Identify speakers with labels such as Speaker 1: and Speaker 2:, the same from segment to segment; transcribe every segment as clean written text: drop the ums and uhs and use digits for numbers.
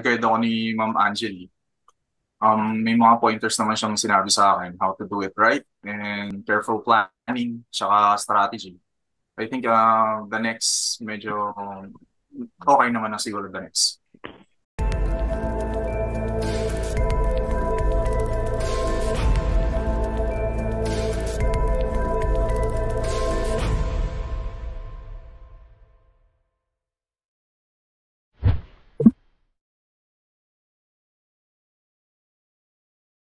Speaker 1: nag-guide ako ni Ma'am Angeli, may mga pointers naman siyang sinabi sa akin how to do it right and careful planning tsaka strategy. I think the next medyo okay naman na siguro the next.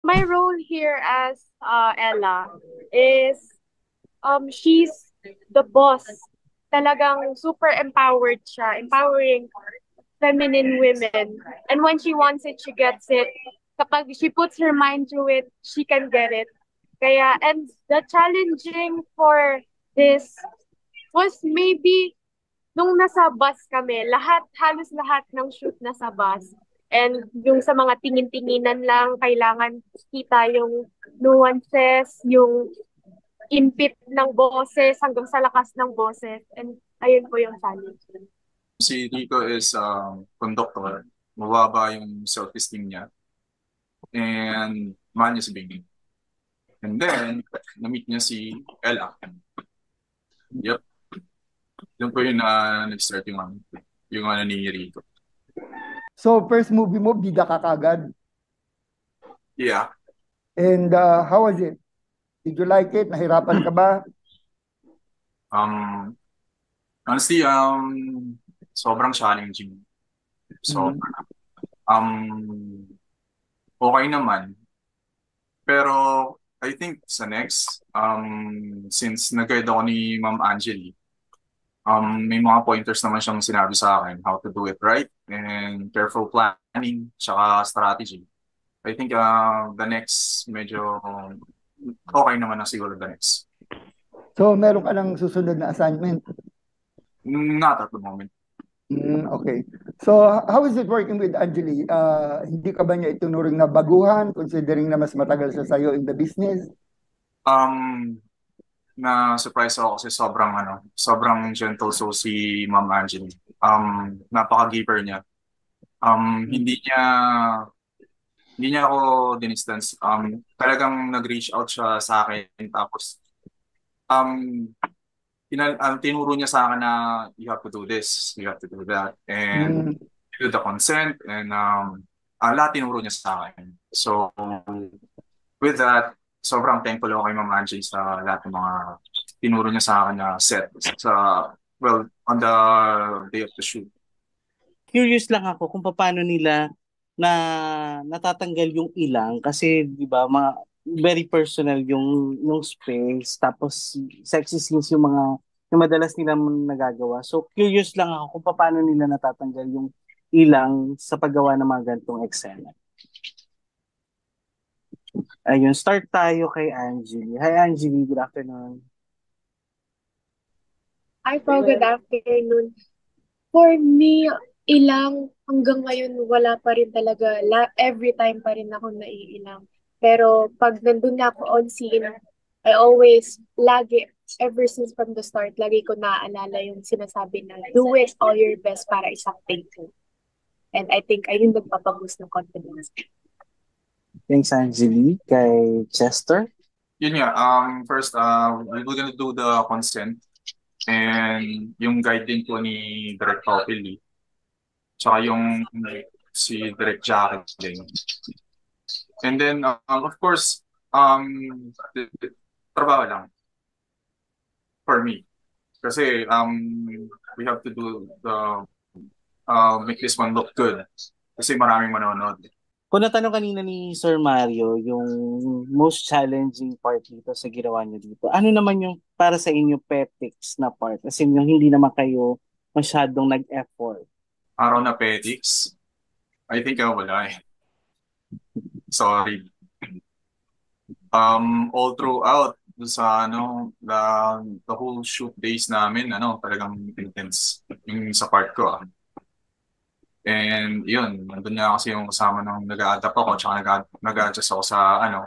Speaker 2: My role here as Ella is she's the boss. Talagang super empowered siya, empowering feminine women. And when she wants it, she gets it. Kapag she puts her mind to it, she can get it. Kaya, and the challenging for this was maybe nung nasa bus kami, halos lahat ng shoot nasa bus. And yung sa mga tingin-tinginan lang, kailangan kita yung nuances, yung impit ng boses hanggang sa lakas ng boses. And ayun po yung challenge.
Speaker 1: Si Rico is conductor, mababa yung self-esteem niya and mahal niya si Baby. And then, na-meet niya si Ella. Yep. Doon po yung nag-start yung ano ni Rico.
Speaker 3: So, first movie mo, bida ka kagad.
Speaker 1: Yeah.
Speaker 3: And how was it? Did you like it? Nahirapan ka ba?
Speaker 1: Honestly, sobrang challenging. So, okay naman. Pero, I think sa next, since nag-guide ako ni Ma'am Angeli, may mga pointers naman siyang sinabi sa akin how to do it right and careful planning tsaka strategy. I think the next medyo okay naman na siguro the next.
Speaker 3: So, meron ka ng susunod na assignment?
Speaker 1: Not at the moment.
Speaker 3: Okay. So, how is it working with Angeli? Hindi ka ba niya itunuring na baguhan considering na mas matagal siya sa'yo in the business?
Speaker 1: Na-surprise ako kasi sobrang gentle so si Ma'am Angeli. Napaka-giver niya. Hindi niya ako dinistance. Talagang nag-reach out siya sa akin tapos um tinuro niya sa akin na you have to do this, you have to do that, and do the consent, and lahat tinuro niya sa akin. So, with that, sobrang thankful ako kay Ma'am Angie sa lahat ng mga tinuro niya sa akin na set on the day of the shoot.
Speaker 4: Curious lang ako kung paano nila natatanggal yung ilang kasi 'di ba very personal yung space tapos sexy scenes yung madalas nila nagagawa. So curious lang ako kung paano nila natatanggal yung ilang sa paggawa ng mga ganitong eksena. Ayun, start tayo kay Angeli. Hi Angeli, good afternoon.
Speaker 2: Hi po, good afternoon. For me, ilang hanggang ngayon wala pa rin talaga. Every time pa rin ako naiilang. Pero pag nandun na ako on scene, I always, ever since from the start, lagi ko naaalala yung sinasabi na do it all your best para isang take two. And I think ayun nagpapaboost ng confidence.
Speaker 4: Thanks, Angeli. Kay Chester?
Speaker 1: Yun nga, first, we're gonna do the consent and yung guide din po ni Direct Popili. Tsaka yung si Direct Jacket din. And then, of course, trabaho lang for me. Kasi we have to do make this one look good. Kasi maraming manonood.
Speaker 4: Kung natanong kanina ni Sir Mario, yung most challenging part dito sa ginawa niyo dito, ano naman yung para sa inyo petics na part? Kasi yung hindi naman kayo masyadong nag-effort.
Speaker 1: Araw na petics? I think wala eh. Sorry. All throughout sa the whole shoot days namin, talagang intense yung sa part ko. And yun, nandun nga kasi yung kasama ng nag-a-adapt ako tsaka nag-a-adjust ako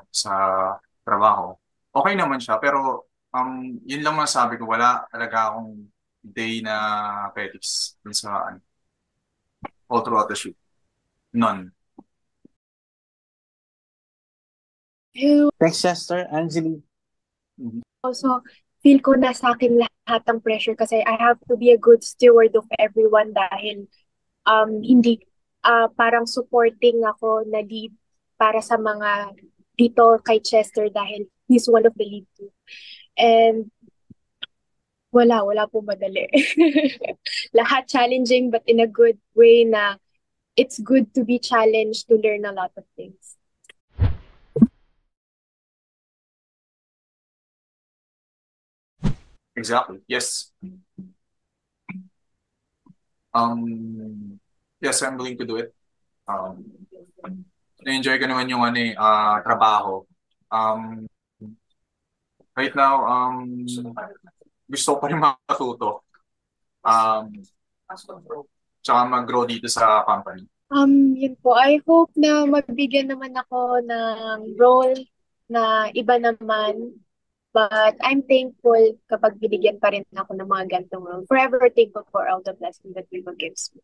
Speaker 1: sa trabaho. Okay naman siya, pero yun lang masabi ko, wala talaga akong day na petics dun sa all throughout the shoot. None.
Speaker 4: Thanks, Chester. Angeli.
Speaker 2: Also, feel ko na sa akin lahat ng pressure kasi I have to be a good steward of everyone dahil hindi parang supporting ako na lead para sa mga dito kay Chester dahil he's one of the lead too. And wala po madali. Lahat challenging but in a good way na it's good to be challenged to learn a lot of things.
Speaker 1: Exactly. Yes. Yes, I'm willing to do it. Na-enjoy ko naman yung trabaho. Right now, gusto ko pa rin matuto. Tsaka mag-grow dito sa company.
Speaker 2: Yun po. I hope na mabigyan naman ako ng role na iba naman. But I'm thankful kapag binigyan pa rin ako ng mga ganitong role. Forever thankful for all the blessings that people gives me.